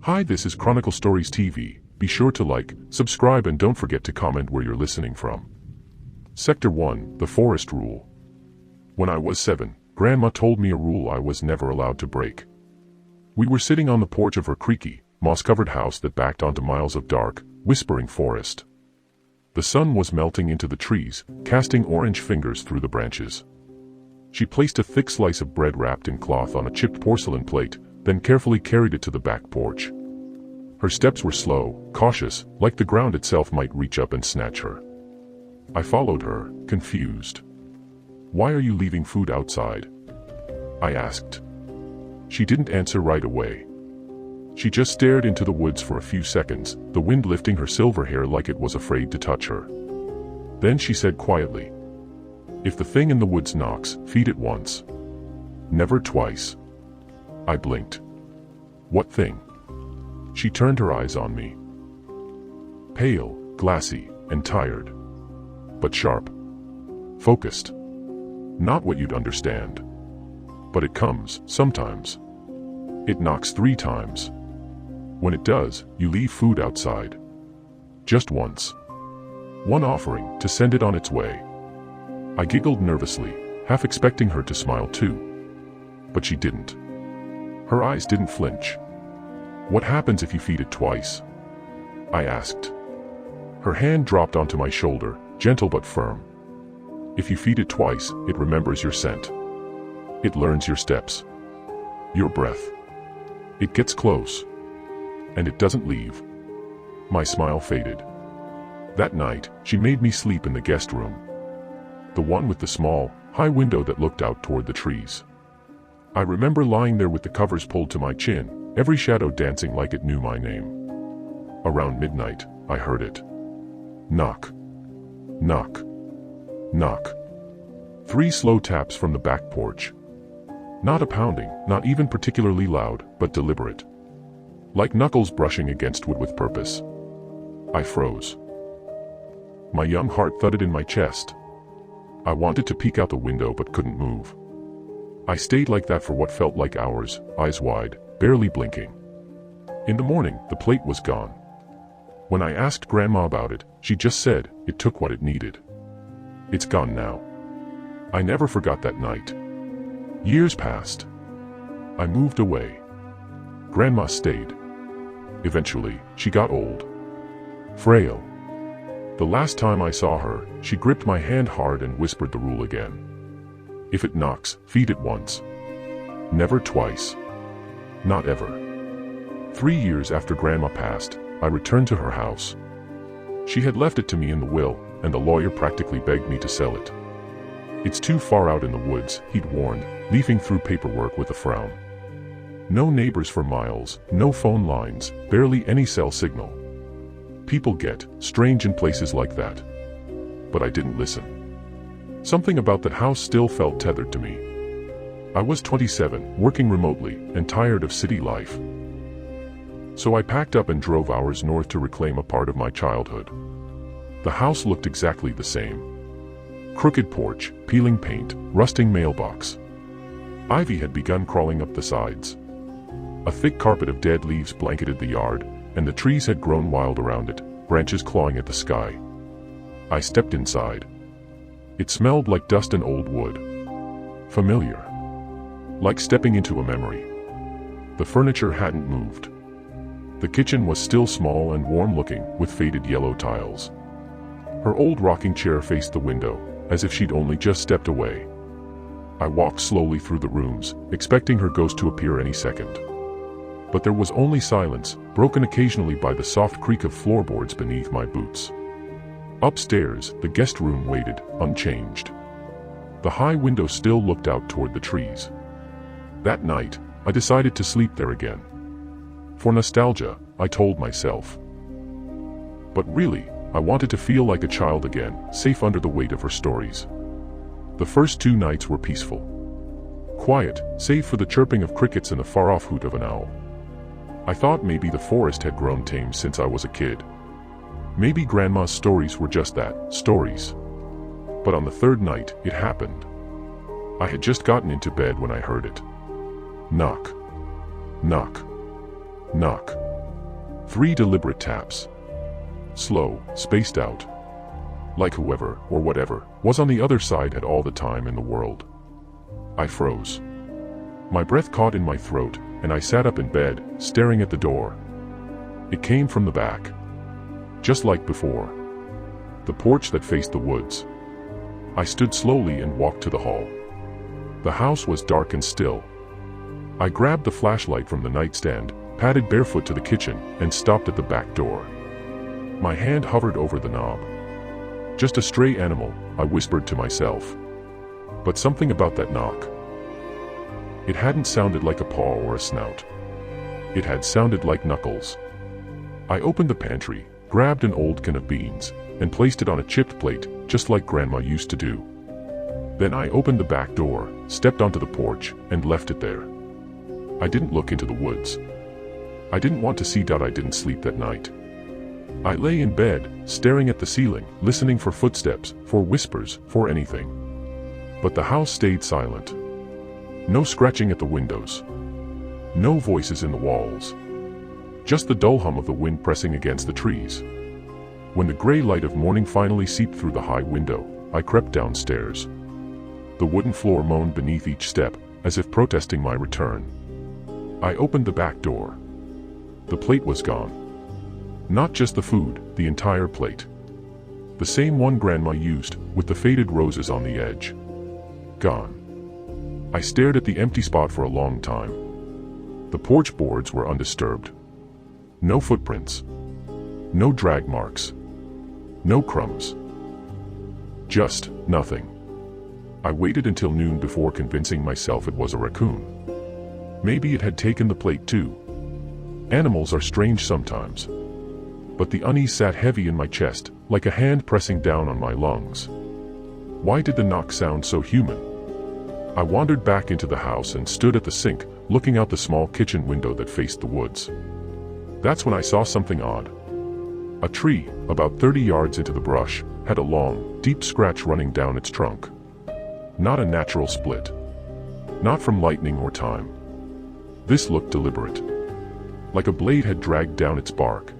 Hi, this is ChronicleStoriesTV. Be sure to like, subscribe, and don't forget to comment where you're listening from. Sector 1, The Forest Rule. When I was 7, Grandma told me a rule I was never allowed to break. We were sitting on the porch of her creaky, moss-covered house that backed onto miles of dark, whispering forest. The sun was melting into the trees, casting orange fingers through the branches. She placed a thick slice of bread wrapped in cloth on a chipped porcelain plate, then carefully carried it to the back porch. Her steps were slow, cautious, like the ground itself might reach up and snatch her. I followed her, confused. "Why are you leaving food outside?" I asked. She didn't answer right away. She just stared into the woods for a few seconds, the wind lifting her silver hair like it was afraid to touch her. Then she said quietly, "If the thing in the woods knocks, feed it once. Never twice." I blinked. "What thing?" She turned her eyes on me. Pale, glassy, and tired. But sharp. Focused. Not what you'd understand. But it comes, sometimes. It knocks 3 times. When it does, you leave food outside. Just once. One offering, to send it on its way. I giggled nervously, half expecting her to smile too. But she didn't. Her eyes didn't flinch. "What happens if you feed it twice?" I asked. Her hand dropped onto my shoulder, gentle but firm. "If you feed it twice, it remembers your scent. It learns your steps. Your breath. It gets close. And it doesn't leave." My smile faded. That night, she made me sleep in the guest room. The one with the small, high window that looked out toward the trees. I remember lying there with the covers pulled to my chin, every shadow dancing like it knew my name. Around midnight, I heard it. Knock. Knock. Knock. 3 slow taps from the back porch. Not a pounding, not even particularly loud, but deliberate. Like knuckles brushing against wood with purpose. I froze. My young heart thudded in my chest. I wanted to peek out the window but couldn't move. I stayed like that for what felt like hours, eyes wide, barely blinking. In the morning, the plate was gone. When I asked Grandma about it, she just said, it took what it needed. It's gone now. I never forgot that night. Years passed. I moved away. Grandma stayed. Eventually, she got old. Frail. The last time I saw her, she gripped my hand hard and whispered the rule again. If it knocks, feed it once. Never twice. Not ever. 3 years after Grandma passed, I returned to her house. She had left it to me in the will, and the lawyer practically begged me to sell it. "It's too far out in the woods," he'd warned, leafing through paperwork with a frown. No neighbors for miles, no phone lines, barely any cell signal. People get strange in places like that. But I didn't listen. Something about that house still felt tethered to me. I was 27, working remotely, and tired of city life. So I packed up and drove hours north to reclaim a part of my childhood. The house looked exactly the same. Crooked porch, peeling paint, rusting mailbox. Ivy had begun crawling up the sides. A thick carpet of dead leaves blanketed the yard, and the trees had grown wild around it, branches clawing at the sky. I stepped inside. It smelled like dust and old wood. Familiar. Like stepping into a memory. The furniture hadn't moved. The kitchen was still small and warm-looking, with faded yellow tiles. Her old rocking chair faced the window, as if she'd only just stepped away. I walked slowly through the rooms, expecting her ghost to appear any second. But there was only silence, broken occasionally by the soft creak of floorboards beneath my boots. Upstairs, the guest room waited, unchanged. The high window still looked out toward the trees. That night, I decided to sleep there again. For nostalgia, I told myself. But really, I wanted to feel like a child again, safe under the weight of her stories. The first 2 nights were peaceful. Quiet, save for the chirping of crickets and the far-off hoot of an owl. I thought maybe the forest had grown tame since I was a kid. Maybe Grandma's stories were just that, stories. But on the 3rd night, it happened. I had just gotten into bed when I heard it. Knock. Knock. Knock. 3 deliberate taps. Slow, spaced out. Like whoever, or whatever, was on the other side had all the time in the world. I froze. My breath caught in my throat, and I sat up in bed, staring at the door. It came from the back. Just like before. The porch that faced the woods. I stood slowly and walked to the hall. The house was dark and still. I grabbed the flashlight from the nightstand, padded barefoot to the kitchen, and stopped at the back door. My hand hovered over the knob. Just a stray animal, I whispered to myself. But something about that knock. It hadn't sounded like a paw or a snout. It had sounded like knuckles. I opened the pantry, grabbed an old can of beans, and placed it on a chipped plate, just like Grandma used to do. Then I opened the back door, stepped onto the porch, and left it there. I didn't look into the woods. I didn't want to see. I didn't sleep that night. I lay in bed, staring at the ceiling, listening for footsteps, for whispers, for anything. But the house stayed silent. No scratching at the windows. No voices in the walls. Just the dull hum of the wind pressing against the trees. When the gray light of morning finally seeped through the high window, I crept downstairs. The wooden floor moaned beneath each step, as if protesting my return. I opened the back door. The plate was gone. Not just the food, the entire plate. The same one Grandma used, with the faded roses on the edge. Gone. I stared at the empty spot for a long time. The porch boards were undisturbed. No footprints. No drag marks. No crumbs. Just nothing. I waited until noon before convincing myself it was a raccoon. Maybe it had taken the plate too. Animals are strange sometimes. But the unease sat heavy in my chest, like a hand pressing down on my lungs. Why did the knock sound so human? I wandered back into the house and stood at the sink, looking out the small kitchen window that faced the woods. That's when I saw something odd. A tree, about 30 yards into the brush, had a long, deep scratch running down its trunk. Not a natural split. Not from lightning or time. This looked deliberate. Like a blade had dragged down its bark.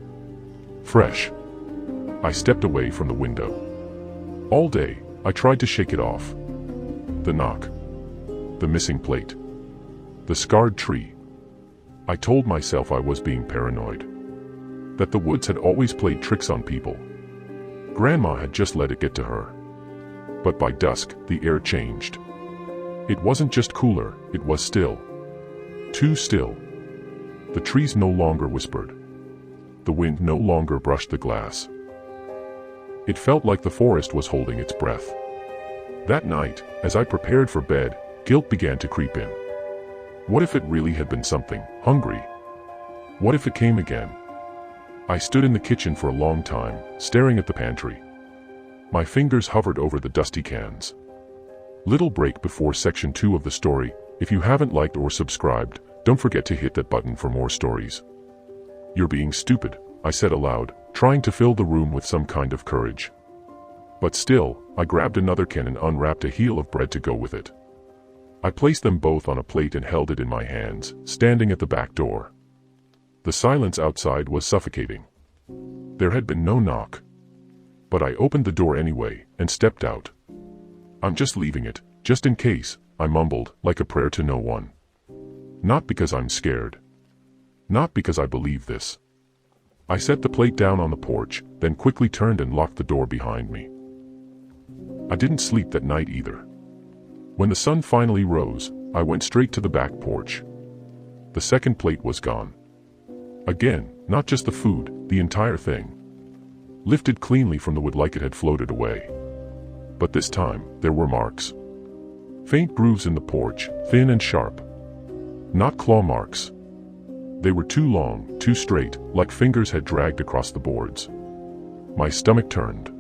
Fresh. I stepped away from the window. All day, I tried to shake it off. The knock. The missing plate. The scarred tree. I told myself I was being paranoid. That the woods had always played tricks on people. Grandma had just let it get to her. But by dusk, the air changed. It wasn't just cooler, it was still. Too still. The trees no longer whispered. The wind no longer brushed the glass. It felt like the forest was holding its breath. That night, as I prepared for bed, guilt began to creep in. What if it really had been something hungry? What if it came again? I stood in the kitchen for a long time, staring at the pantry. My fingers hovered over the dusty cans. Little break before section 2 of the story. If you haven't liked or subscribed, don't forget to hit that button for more stories. You're being stupid, I said aloud, trying to fill the room with some kind of courage. But still, I grabbed another can and unwrapped a heel of bread to go with it. I placed them both on a plate and held it in my hands, standing at the back door. The silence outside was suffocating. There had been no knock. But I opened the door anyway, and stepped out. I'm just leaving it, just in case, I mumbled, like a prayer to no one. Not because I'm scared. Not because I believe this. I set the plate down on the porch, then quickly turned and locked the door behind me. I didn't sleep that night either. When the sun finally rose, I went straight to the back porch. The second plate was gone. Again, not just the food, the entire thing. Lifted cleanly from the wood like it had floated away. But this time, there were marks. Faint grooves in the porch, thin and sharp. Not claw marks. They were too long, too straight, like fingers had dragged across the boards. My stomach turned.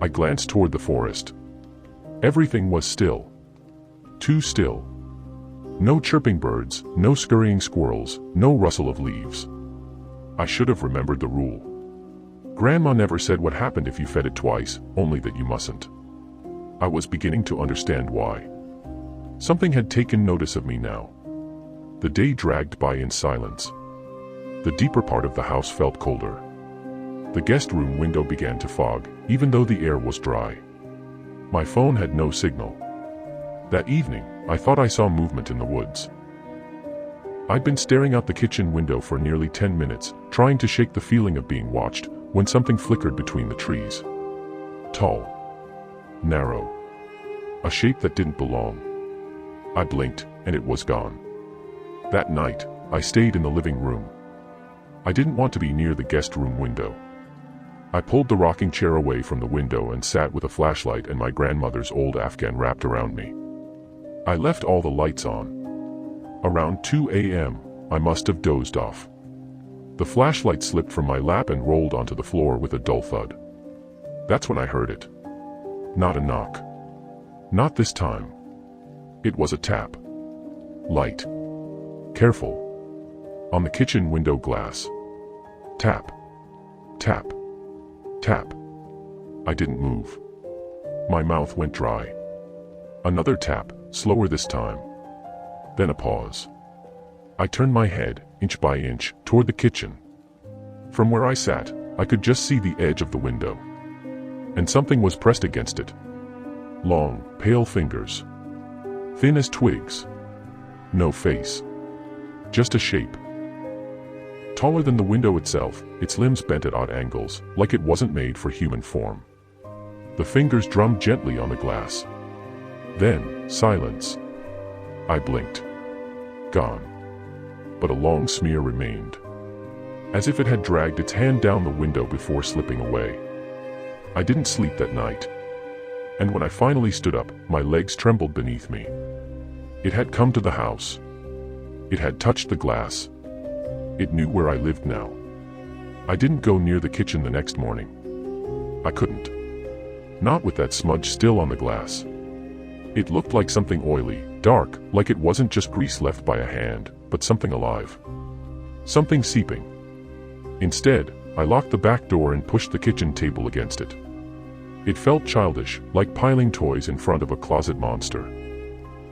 I glanced toward the forest. Everything was still. Too still. No chirping birds, no scurrying squirrels, no rustle of leaves. I should have remembered the rule. Grandma never said what happened if you fed it twice, only that you mustn't. I was beginning to understand why. Something had taken notice of me now. The day dragged by in silence. The deeper part of the house felt colder. The guest room window began to fog, even though the air was dry. My phone had no signal. That evening, I thought I saw movement in the woods. I'd been staring out the kitchen window for nearly 10 minutes, trying to shake the feeling of being watched, when something flickered between the trees. Tall. Narrow. A shape that didn't belong. I blinked, and it was gone. That night, I stayed in the living room. I didn't want to be near the guest room window. I pulled the rocking chair away from the window and sat with a flashlight and my grandmother's old Afghan wrapped around me. I left all the lights on. Around 2 a.m., I must have dozed off. The flashlight slipped from my lap and rolled onto the floor with a dull thud. That's when I heard it. Not a knock. Not this time. It was a tap. Light. Careful. On the kitchen window glass. Tap. Tap. Tap. I didn't move. My mouth went dry. Another tap, slower this time. Then a pause. I turned my head, inch by inch, toward the kitchen. From where I sat, I could just see the edge of the window. And something was pressed against it. Long, pale fingers. Thin as twigs. No face. Just a shape. Taller than the window itself, its limbs bent at odd angles, like it wasn't made for human form. The fingers drummed gently on the glass. Then, silence. I blinked. Gone. But a long smear remained. As if it had dragged its hand down the window before slipping away. I didn't sleep that night. And when I finally stood up, my legs trembled beneath me. It had come to the house. It had touched the glass. It knew where I lived now. I didn't go near the kitchen the next morning. I couldn't. Not with that smudge still on the glass. It looked like something oily, dark, like it wasn't just grease left by a hand, but something alive. Something seeping. Instead, I locked the back door and pushed the kitchen table against it. It felt childish, like piling toys in front of a closet monster.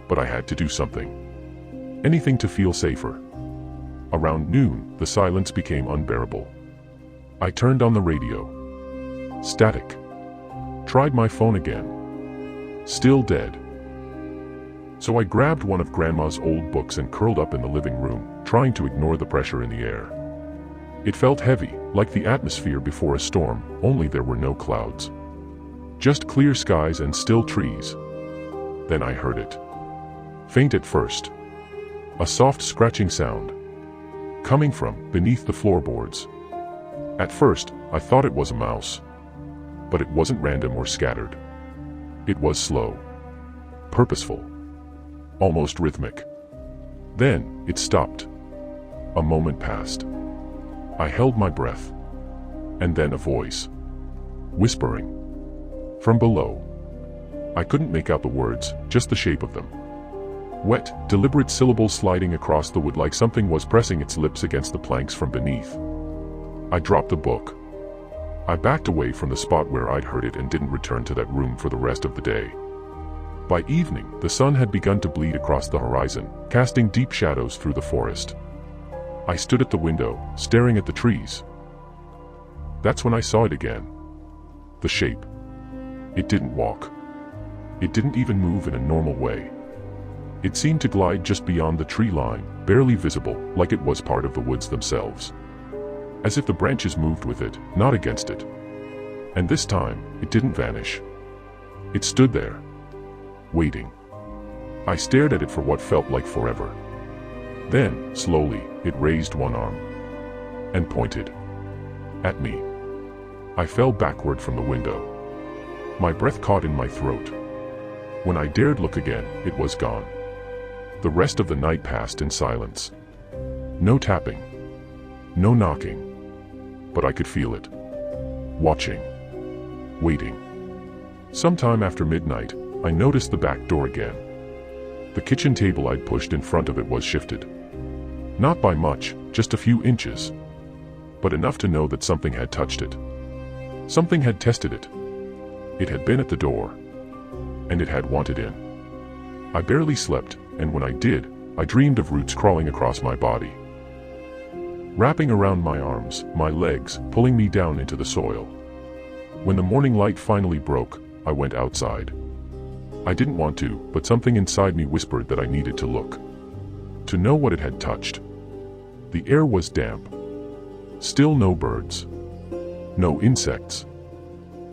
But I had to do something. Anything to feel safer. Around noon, the silence became unbearable. I turned on the radio. Static. Tried my phone again. Still dead. So I grabbed one of Grandma's old books and curled up in the living room, trying to ignore the pressure in the air. It felt heavy, like the atmosphere before a storm, only there were no clouds. Just clear skies and still trees. Then I heard it. Faint at first. A soft scratching sound. Coming from beneath the floorboards. At first, I thought it was a mouse. But it wasn't random or scattered. It was slow. Purposeful. Almost rhythmic. Then, it stopped. A moment passed. I held my breath. And then a voice. Whispering. From below. I couldn't make out the words, just the shape of them. Wet, deliberate syllables sliding across the wood like something was pressing its lips against the planks from beneath. I dropped the book. I backed away from the spot where I'd heard it and didn't return to that room for the rest of the day. By evening, the sun had begun to bleed across the horizon, casting deep shadows through the forest. I stood at the window, staring at the trees. That's when I saw it again. The shape. It didn't walk. It didn't even move in a normal way. It seemed to glide just beyond the tree line, barely visible, like it was part of the woods themselves. As if the branches moved with it, not against it. And this time, it didn't vanish. It stood there. Waiting. I stared at it for what felt like forever. Then, slowly, it raised one arm. And pointed. At me. I fell backward from the window. My breath caught in my throat. When I dared look again, it was gone. The rest of the night passed in silence. No tapping. No knocking. But I could feel it. Watching. Waiting. Sometime after midnight, I noticed the back door again. The kitchen table I'd pushed in front of it was shifted. Not by much, just a few inches. But enough to know that something had touched it. Something had tested it. It had been at the door. And it had wanted in. I barely slept, and when I did, I dreamed of roots crawling across my body. wrapping around my arms, my legs, pulling me down into the soil. When the morning light finally broke, I went outside. I didn't want to, but something inside me whispered that I needed to look. To know what it had touched. The air was damp. Still no birds. No insects.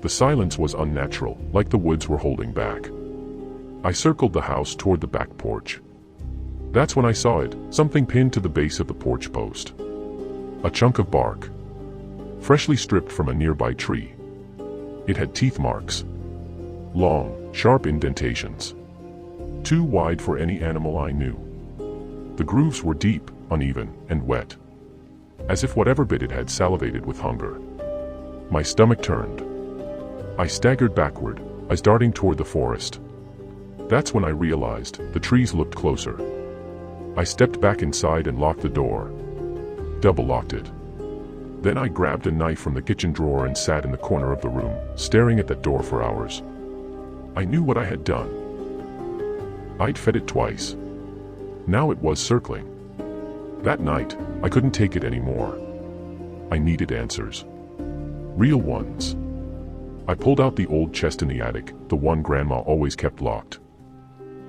The silence was unnatural, like the woods were holding back. I circled the house toward the back porch. That's when I saw it, something pinned to the base of the porch post. A chunk of bark. Freshly stripped from a nearby tree. It had teeth marks. Long, sharp indentations. Too wide for any animal I knew. The grooves were deep, uneven, and wet. As if whatever bit it had salivated with hunger. My stomach turned. I staggered backward, as darting toward the forest. That's when I realized the trees looked closer. I stepped back inside and locked the door. Double-locked it. Then I grabbed a knife from the kitchen drawer and sat in the corner of the room, staring at that door for hours. I knew what I had done. I'd fed it twice. Now it was circling. That night, I couldn't take it anymore. I needed answers. Real ones. I pulled out the old chest in the attic, the one Grandma always kept locked.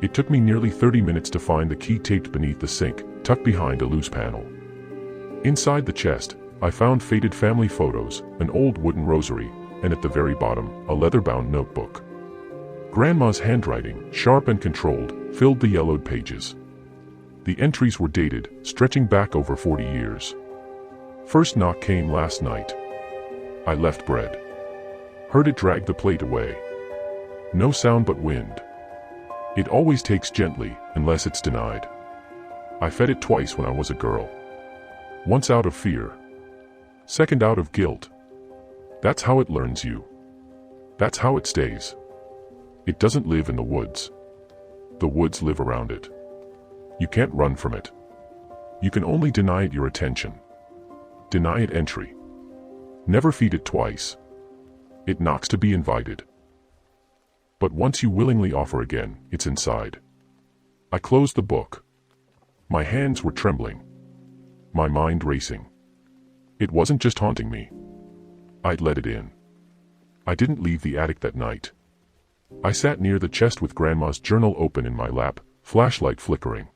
It took me nearly 30 minutes to find the key taped beneath the sink, tucked behind a loose panel. Inside the chest, I found faded family photos, an old wooden rosary, and at the very bottom, a leather-bound notebook. Grandma's handwriting, sharp and controlled, filled the yellowed pages. The entries were dated, stretching back over 40 years. First knock came last night. I left bread. Heard it drag the plate away. No sound but wind. It always takes gently, unless it's denied. I fed it twice when I was a girl. Once out of fear. Second out of guilt. That's how it learns you. That's how it stays. It doesn't live in the woods. The woods live around it. You can't run from it. You can only deny it your attention. Deny it entry. Never feed it twice. It knocks to be invited. But once you willingly offer again, it's inside. I closed the book. My hands were trembling. My mind racing. It wasn't just haunting me. I'd let it in. I didn't leave the attic that night. I sat near the chest with Grandma's journal open in my lap, flashlight flickering.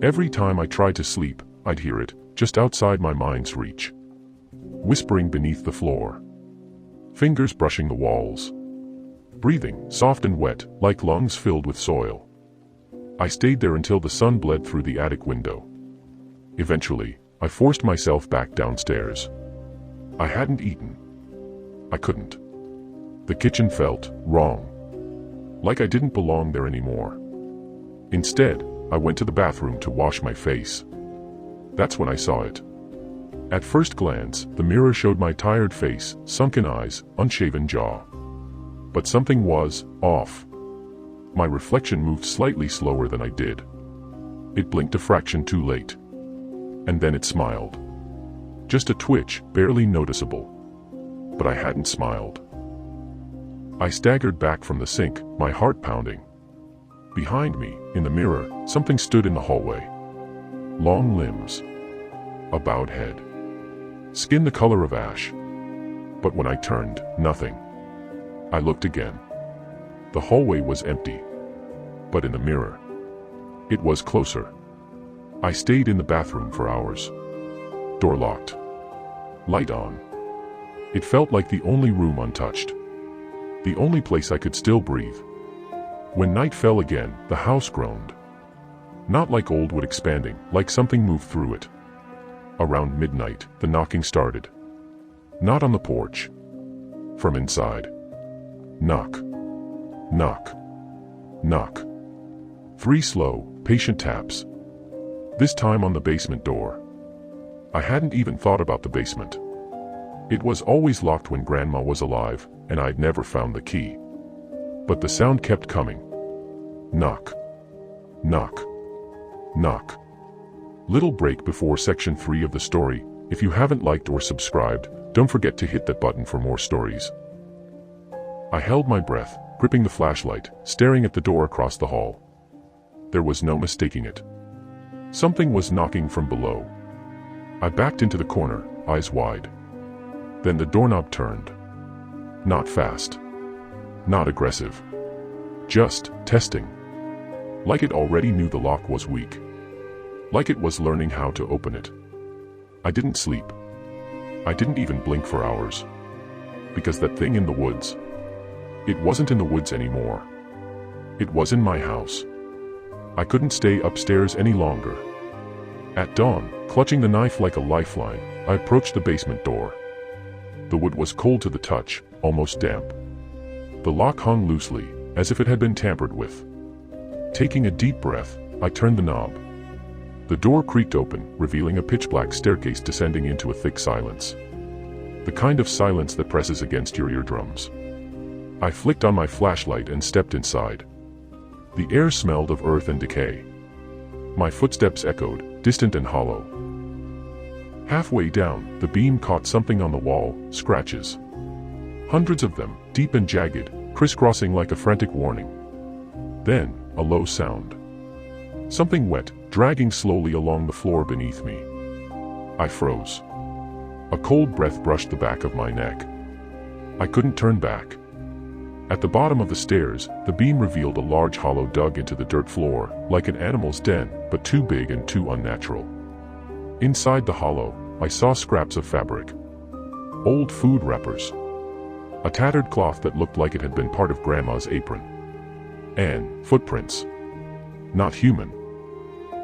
Every time I tried to sleep, I'd hear it, just outside my mind's reach. Whispering beneath the floor. Fingers brushing the walls. Breathing, soft and wet, like lungs filled with soil. I stayed there until the sun bled through the attic window. Eventually, I forced myself back downstairs. I hadn't eaten. I couldn't. The kitchen felt wrong. Like I didn't belong there anymore. Instead, I went to the bathroom to wash my face. That's when I saw it. At first glance, the mirror showed my tired face, sunken eyes, unshaven jaw. But something was off. My reflection moved slightly slower than I did. It blinked a fraction too late. And then it smiled. Just a twitch, barely noticeable. But I hadn't smiled. I staggered back from the sink, my heart pounding. Behind me, in the mirror, something stood in the hallway. Long limbs. A bowed head. Skin the color of ash. But when I turned, nothing. I looked again. The hallway was empty. But in the mirror, it was closer. I stayed in the bathroom for hours. Door locked. Light on. It felt like the only room untouched. The only place I could still breathe. When night fell again, the house groaned. Not like old wood expanding, like something moved through it. Around midnight, the knocking started. Not on the porch. From inside. Knock. Knock. Knock. 3 slow, patient taps. This time on the basement door. I hadn't even thought about the basement. It was always locked when Grandma was alive, and I'd never found the key. But the sound kept coming. Knock. Knock. Knock. Little break before section 3 of the story. If you haven't liked or subscribed, don't forget to hit that button for more stories. I held my breath, gripping the flashlight, staring at the door across the hall. There was no mistaking it. Something was knocking from below. I backed into the corner, eyes wide. Then the doorknob turned. Not fast. Not aggressive. Just testing. Like it already knew the lock was weak. Like it was learning how to open it. I didn't sleep. I didn't even blink for hours. Because that thing in the woods, it wasn't in the woods anymore. It was in my house. I couldn't stay upstairs any longer. At dawn, clutching the knife like a lifeline, I approached the basement door. The wood was cold to the touch, almost damp. The lock hung loosely, as if it had been tampered with. Taking a deep breath, I turned the knob. The door creaked open, revealing a pitch-black staircase descending into a thick silence. The kind of silence that presses against your eardrums. I flicked on my flashlight and stepped inside. The air smelled of earth and decay. My footsteps echoed, distant and hollow. Halfway down, the beam caught something on the wall, scratches. Hundreds of them, deep and jagged, crisscrossing like a frantic warning. Then, a low sound. Something wet, dragging slowly along the floor beneath me. I froze. A cold breath brushed the back of my neck. I couldn't turn back. At the bottom of the stairs, the beam revealed a large hollow dug into the dirt floor, like an animal's den, but too big and too unnatural. Inside the hollow, I saw scraps of fabric. Old food wrappers. A tattered cloth that looked like it had been part of Grandma's apron. And footprints. Not human.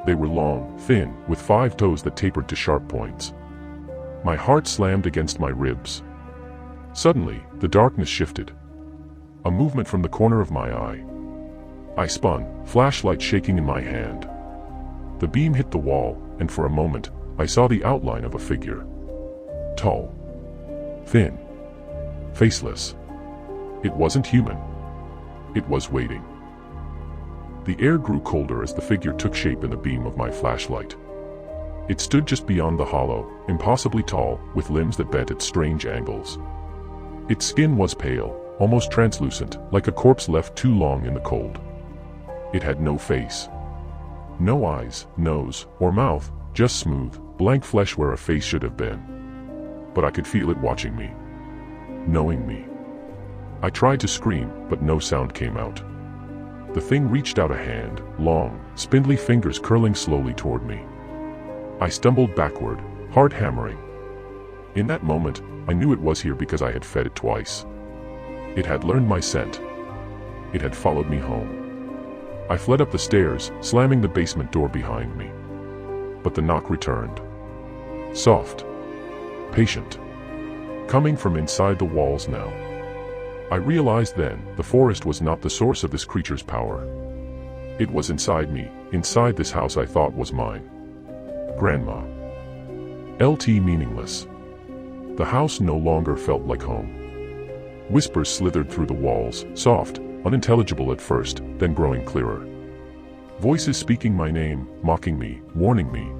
They were long, thin, with 5 toes that tapered to sharp points. My heart slammed against my ribs. Suddenly, the darkness shifted. A movement from the corner of my eye. I spun, flashlight shaking in my hand. The beam hit the wall, and for a moment, I saw the outline of a figure. Tall. Thin. Faceless. It wasn't human. It was waiting. The air grew colder as the figure took shape in the beam of my flashlight. It stood just beyond the hollow, impossibly tall, with limbs that bent at strange angles. Its skin was pale, almost translucent, like a corpse left too long in the cold. It had no face. No eyes, nose, or mouth, just smooth, blank flesh where a face should have been. But I could feel it watching me. Knowing me. I tried to scream, but no sound came out. The thing reached out a hand, long, spindly fingers curling slowly toward me. I stumbled backward, heart hammering. In that moment, I knew it was here because I had fed it twice. It had learned my scent. It had followed me home. I fled up the stairs, slamming the basement door behind me. But the knock returned. Soft. Patient. Coming from inside the walls now. I realized then, the forest was not the source of this creature's power. It was inside me, inside this house I thought was mine. Grandma. LT meaningless. The house no longer felt like home. Whispers slithered through the walls, soft, unintelligible at first, then growing clearer. Voices speaking my name, mocking me, warning me.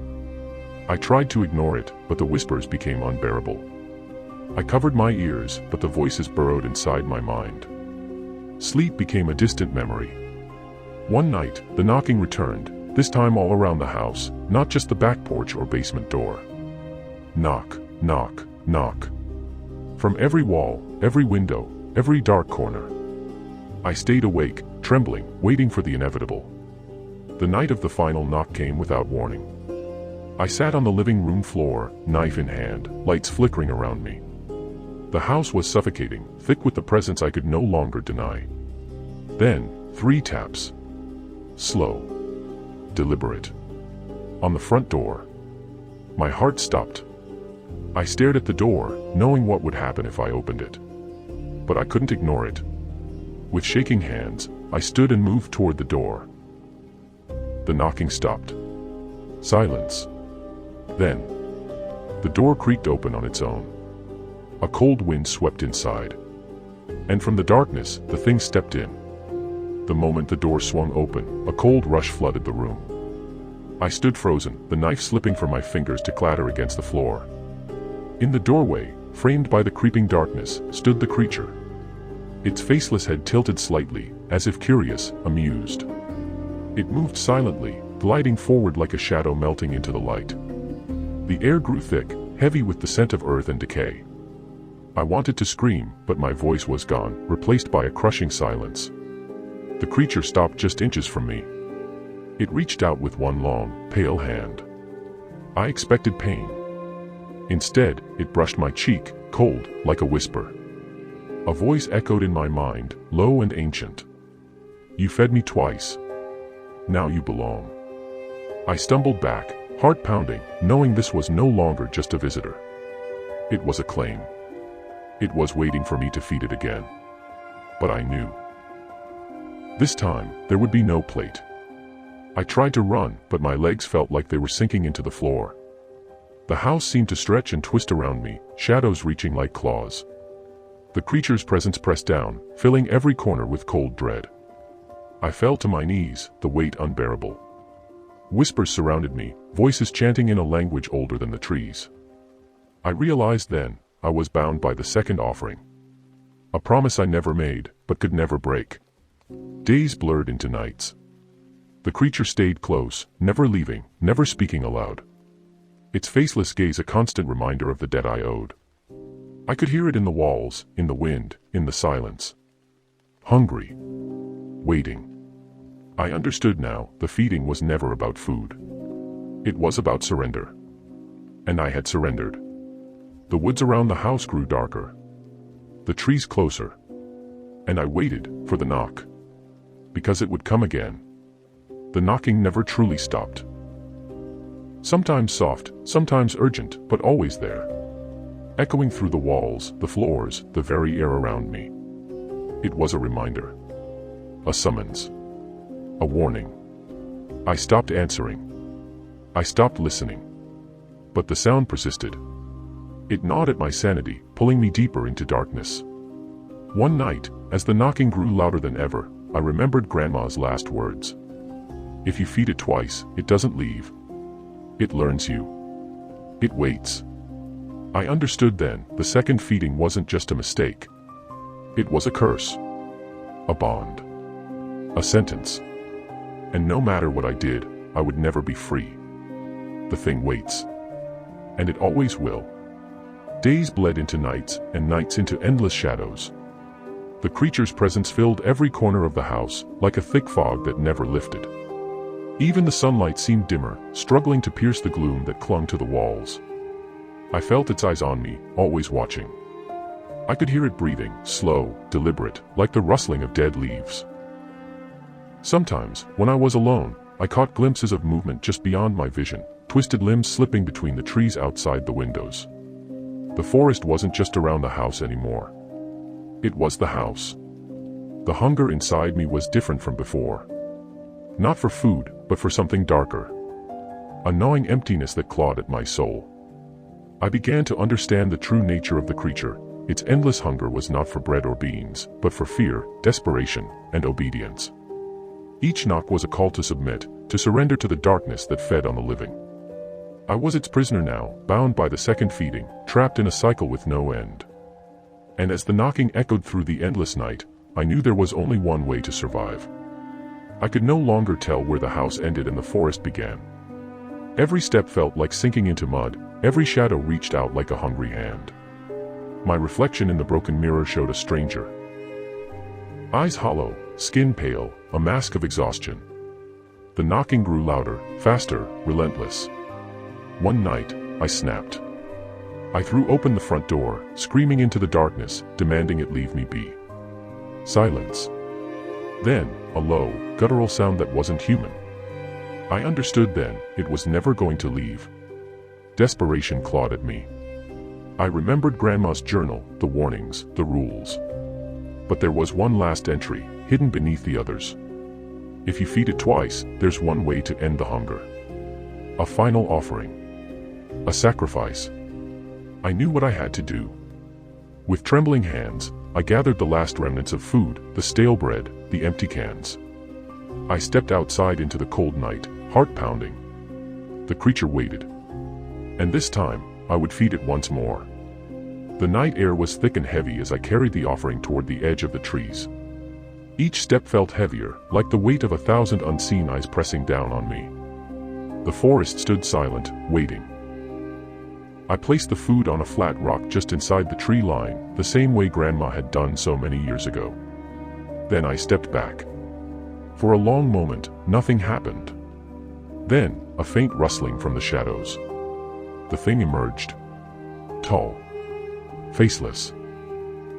I tried to ignore it, but the whispers became unbearable. I covered my ears, but the voices burrowed inside my mind. Sleep became a distant memory. One night, the knocking returned, this time all around the house, not just the back porch or basement door. Knock, knock, knock. From every wall, every window, every dark corner. I stayed awake, trembling, waiting for the inevitable. The night of the final knock came without warning. I sat on the living room floor, knife in hand, lights flickering around me. The house was suffocating, thick with the presence I could no longer deny. Then, 3 taps. Slow. Deliberate. On the front door. My heart stopped. I stared at the door, knowing what would happen if I opened it. But I couldn't ignore it. With shaking hands, I stood and moved toward the door. The knocking stopped. Silence. Then, the door creaked open on its own. A cold wind swept inside. And from the darkness, the thing stepped in. The moment the door swung open, a cold rush flooded the room. I stood frozen, the knife slipping from my fingers to clatter against the floor. In the doorway, framed by the creeping darkness, stood the creature. Its faceless head tilted slightly, as if curious, amused. It moved silently, gliding forward like a shadow melting into the light. The air grew thick, heavy with the scent of earth and decay. I wanted to scream, but my voice was gone, replaced by a crushing silence. The creature stopped just inches from me. It reached out with one long, pale hand. I expected pain. Instead, it brushed my cheek, cold, like a whisper. A voice echoed in my mind, low and ancient. "You fed me twice. Now you belong." I stumbled back, heart pounding, knowing this was no longer just a visitor. It was a claim. It was waiting for me to feed it again. But I knew. This time, there would be no plate. I tried to run, but my legs felt like they were sinking into the floor. The house seemed to stretch and twist around me, shadows reaching like claws. The creature's presence pressed down, filling every corner with cold dread. I fell to my knees, the weight unbearable. Whispers surrounded me, voices chanting in a language older than the trees. I realized then, I was bound by the second offering. A promise I never made, but could never break. Days blurred into nights. The creature stayed close, never leaving, never speaking aloud. Its faceless gaze a constant reminder of the debt I owed. I could hear it in the walls, in the wind, in the silence. Hungry. Waiting. I understood now, the feeding was never about food. It was about surrender. And I had surrendered. The woods around the house grew darker. The trees closer. And I waited for the knock. Because it would come again. The knocking never truly stopped. Sometimes soft, sometimes urgent, but always there. Echoing through the walls, the floors, the very air around me. It was a reminder. A summons. A warning. I stopped answering. I stopped listening. But the sound persisted. It gnawed at my sanity, pulling me deeper into darkness. One night, as the knocking grew louder than ever, I remembered Grandma's last words. If you feed it twice, it doesn't leave. It learns you. It waits. I understood then, the second feeding wasn't just a mistake. It was a curse. A bond. A sentence. And no matter what I did, I would never be free. The thing waits. And it always will. Days bled into nights, and nights into endless shadows. The creature's presence filled every corner of the house, like a thick fog that never lifted. Even the sunlight seemed dimmer, struggling to pierce the gloom that clung to the walls. I felt its eyes on me, always watching. I could hear it breathing, slow, deliberate, like the rustling of dead leaves. Sometimes, when I was alone, I caught glimpses of movement just beyond my vision, twisted limbs slipping between the trees outside the windows. The forest wasn't just around the house anymore. It was the house. The hunger inside me was different from before. Not for food, but for something darker. A gnawing emptiness that clawed at my soul. I began to understand the true nature of the creature. Its endless hunger was not for bread or beans, but for fear, desperation, and obedience. Each knock was a call to submit, to surrender to the darkness that fed on the living. I was its prisoner now, bound by the second feeding, trapped in a cycle with no end. And as the knocking echoed through the endless night, I knew there was only one way to survive. I could no longer tell where the house ended and the forest began. Every step felt like sinking into mud, every shadow reached out like a hungry hand. My reflection in the broken mirror showed a stranger. Eyes hollow, skin pale, a mask of exhaustion. The knocking grew louder, faster, relentless. One night, I snapped. I threw open the front door, screaming into the darkness, demanding it leave me be. Silence. Then, a low, guttural sound that wasn't human. I understood then, it was never going to leave. Desperation clawed at me. I remembered Grandma's journal, the warnings, the rules. But there was one last entry, hidden beneath the others. If you feed it twice, there's one way to end the hunger. A final offering. A sacrifice. I knew what I had to do. With trembling hands, I gathered the last remnants of food, the stale bread, the empty cans. I stepped outside into the cold night, heart pounding. The creature waited. And this time, I would feed it once more. The night air was thick and heavy as I carried the offering toward the edge of the trees. Each step felt heavier, like the weight of 1,000 unseen eyes pressing down on me. The forest stood silent, waiting. I placed the food on a flat rock just inside the tree line, the same way Grandma had done so many years ago. Then I stepped back. For a long moment, nothing happened. Then, a faint rustling from the shadows. The thing emerged. Tall. Faceless.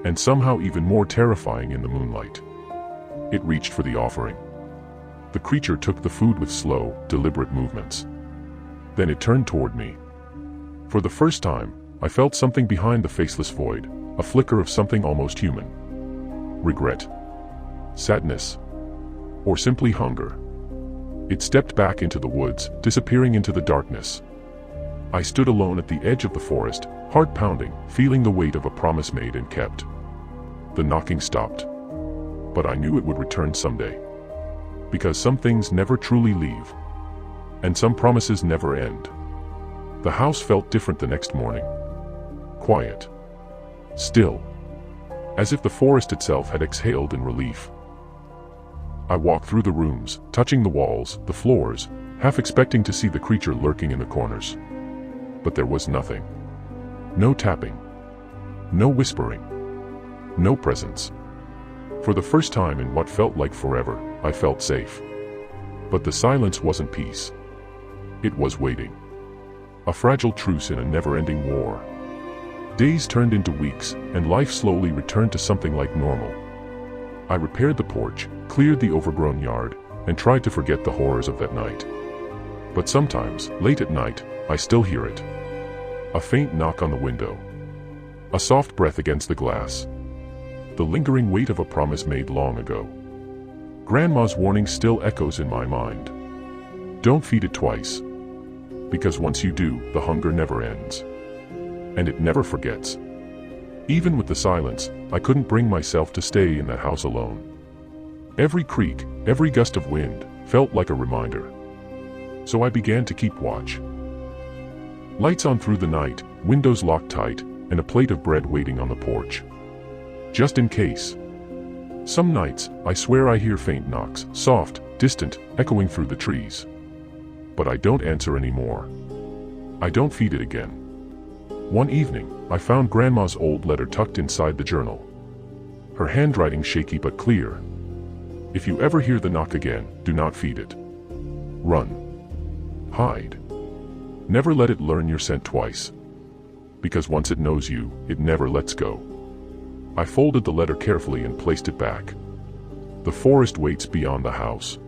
And somehow even more terrifying in the moonlight. It reached for the offering. The creature took the food with slow, deliberate movements. Then it turned toward me. For the first time, I felt something behind the faceless void, a flicker of something almost human. Regret. Sadness. Or simply hunger. It stepped back into the woods, disappearing into the darkness. I stood alone at the edge of the forest, heart pounding, feeling the weight of a promise made and kept. The knocking stopped. But I knew it would return someday. Because some things never truly leave. And some promises never end. The house felt different the next morning. Quiet. Still. As if the forest itself had exhaled in relief. I walked through the rooms, touching the walls, the floors, half expecting to see the creature lurking in the corners. But there was nothing. No tapping. No whispering. No presence. For the first time in what felt like forever, I felt safe. But the silence wasn't peace. It was waiting. A fragile truce in a never-ending war. Days turned into weeks, and life slowly returned to something like normal. I repaired the porch, cleared the overgrown yard, and tried to forget the horrors of that night. But sometimes, late at night, I still hear it. A faint knock on the window. A soft breath against the glass. The lingering weight of a promise made long ago. Grandma's warning still echoes in my mind. Don't feed it twice. Because once you do, the hunger never ends. And it never forgets. Even with the silence, I couldn't bring myself to stay in that house alone. Every creak, every gust of wind, felt like a reminder. So I began to keep watch. Lights on through the night, windows locked tight, and a plate of bread waiting on the porch. Just in case. Some nights, I swear I hear faint knocks, soft, distant, echoing through the trees. But I don't answer anymore. I don't feed it again. One evening, I found Grandma's old letter tucked inside the journal. Her handwriting shaky but clear. If you ever hear the knock again, do not feed it. Run. Hide. Never let it learn your scent twice. Because once it knows you, it never lets go. I folded the letter carefully and placed it back. The forest waits beyond the house.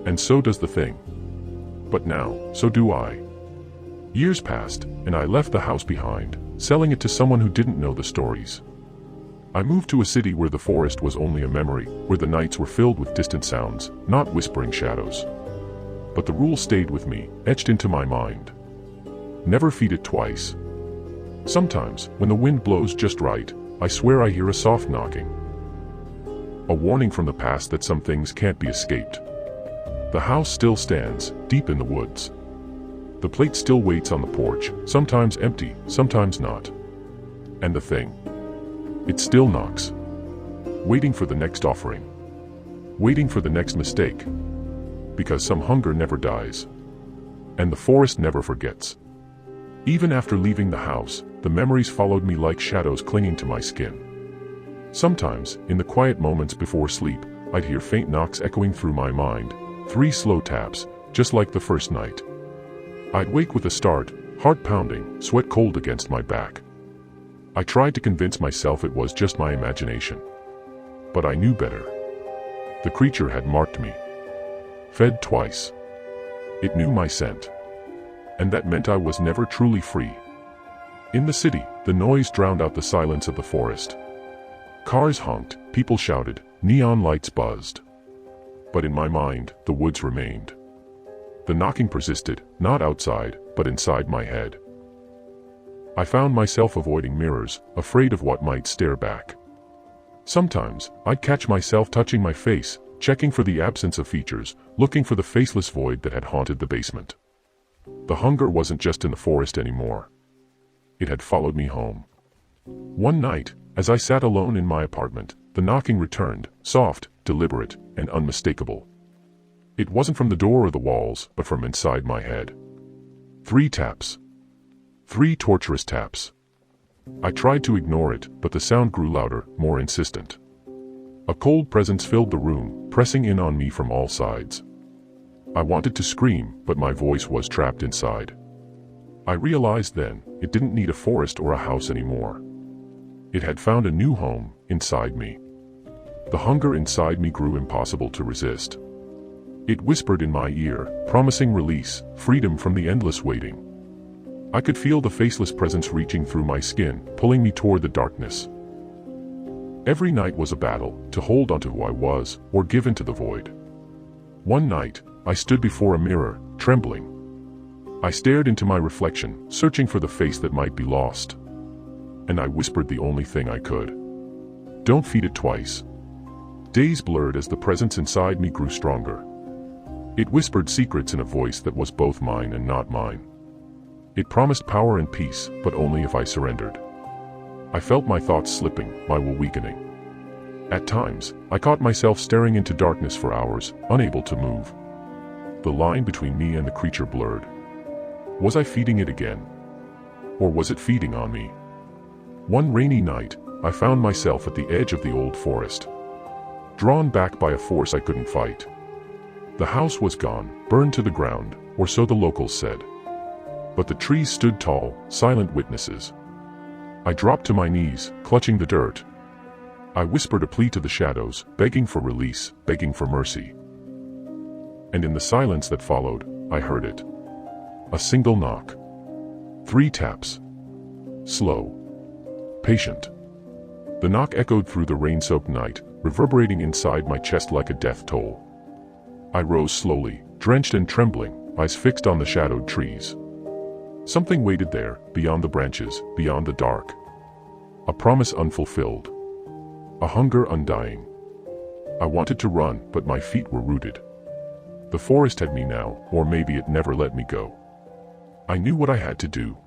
And so does the thing. But now, so do I. Years passed, and I left the house behind, selling it to someone who didn't know the stories. I moved to a city where the forest was only a memory, where the nights were filled with distant sounds, not whispering shadows. But the rule stayed with me, etched into my mind. Never feed it twice. Sometimes, when the wind blows just right, I swear I hear a soft knocking. A warning from the past that some things can't be escaped. The house still stands, deep in the woods. The plate still waits on the porch, sometimes empty, sometimes not. And the thing. It still knocks. Waiting for the next offering. Waiting for the next mistake. Because some hunger never dies. And the forest never forgets. Even after leaving the house, the memories followed me like shadows clinging to my skin. Sometimes, in the quiet moments before sleep, I'd hear faint knocks echoing through my mind, 3 slow taps, just like the first night. I'd wake with a start, heart pounding, sweat cold against my back. I tried to convince myself it was just my imagination. But I knew better. The creature had marked me. Fed twice. It knew my scent. And that meant I was never truly free. In the city, the noise drowned out the silence of the forest. Cars honked, people shouted, neon lights buzzed. But in my mind, the woods remained. The knocking persisted, not outside, but inside my head. I found myself avoiding mirrors, afraid of what might stare back. Sometimes, I'd catch myself touching my face, checking for the absence of features, looking for the faceless void that had haunted the basement. The hunger wasn't just in the forest anymore. It had followed me home. One night, as I sat alone in my apartment, the knocking returned, soft, deliberate, and unmistakable. It wasn't from the door or the walls, but from inside my head. 3 taps. 3 torturous taps. I tried to ignore it, but the sound grew louder, more insistent. A cold presence filled the room, pressing in on me from all sides. I wanted to scream, but my voice was trapped inside. I realized then, it didn't need a forest or a house anymore. It had found a new home, inside me. The hunger inside me grew impossible to resist. It whispered in my ear, promising release, freedom from the endless waiting. I could feel the faceless presence reaching through my skin, pulling me toward the darkness. Every night was a battle, to hold onto who I was, or give into the void. One night, I stood before a mirror, trembling. I stared into my reflection, searching for the face that might be lost. And I whispered the only thing I could. Don't feed it twice. Days blurred as the presence inside me grew stronger. It whispered secrets in a voice that was both mine and not mine. It promised power and peace, but only if I surrendered. I felt my thoughts slipping, my will weakening. At times, I caught myself staring into darkness for hours, unable to move. The line between me and the creature blurred. Was I feeding it again? Or was it feeding on me? One rainy night, I found myself at the edge of the old forest. Drawn back by a force I couldn't fight. The house was gone, burned to the ground, or so the locals said. But the trees stood tall, silent witnesses. I dropped to my knees, clutching the dirt. I whispered a plea to the shadows, begging for release, begging for mercy. And in the silence that followed, I heard it. A single knock. 3 taps. Slow. Patient. The knock echoed through the rain-soaked night, reverberating inside my chest like a death toll. I rose slowly, drenched and trembling, eyes fixed on the shadowed trees. Something waited there, beyond the branches, beyond the dark. A promise unfulfilled. A hunger undying. I wanted to run, but my feet were rooted. The forest had me now, or maybe it never let me go. I knew what I had to do.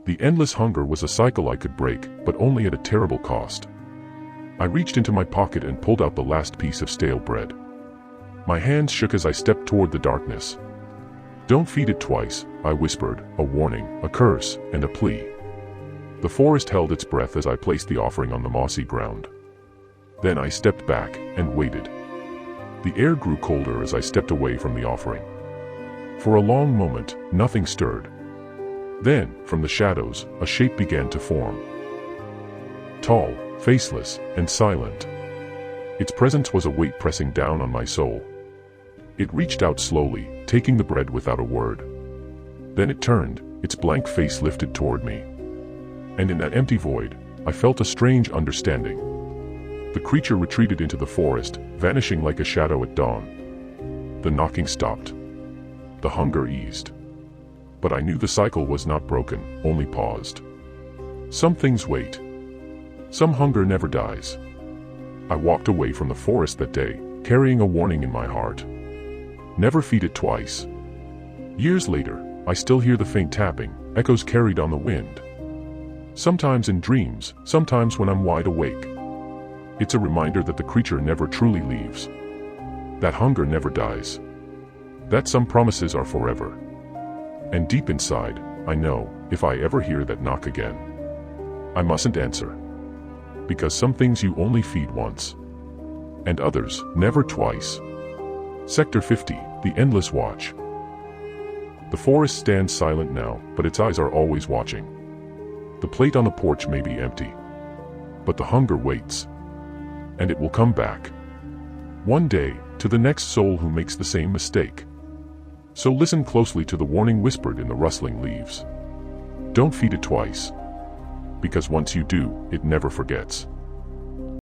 The endless hunger was a cycle I could break, but only at a terrible cost. I reached into my pocket and pulled out the last piece of stale bread. My hands shook as I stepped toward the darkness. Don't feed it twice, I whispered, a warning, a curse, and a plea. The forest held its breath as I placed the offering on the mossy ground. Then I stepped back and waited. The air grew colder as I stepped away from the offering. For a long moment, nothing stirred. Then, from the shadows, a shape began to form. Tall, faceless, and silent. Its presence was a weight pressing down on my soul. It reached out slowly, taking the bread without a word. Then it turned, its blank face lifted toward me. And in that empty void, I felt a strange understanding. The creature retreated into the forest, vanishing like a shadow at dawn. The knocking stopped. The hunger eased. But I knew the cycle was not broken, only paused. Some things wait. Some hunger never dies. I walked away from the forest that day, carrying a warning in my heart. Never feed it twice. Years later, I still hear the faint tapping, echoes carried on the wind. Sometimes in dreams, sometimes when I'm wide awake. It's a reminder that the creature never truly leaves. That hunger never dies. That some promises are forever. And deep inside, I know, if I ever hear that knock again, I mustn't answer. Because some things you only feed once. And others, never twice. Sector 50, the endless watch. The forest stands silent now, but its eyes are always watching. The plate on the porch may be empty. But the hunger waits. And it will come back. One day, to the next soul who makes the same mistake. So listen closely to the warning whispered in the rustling leaves. Don't feed it twice. Because once you do, it never forgets.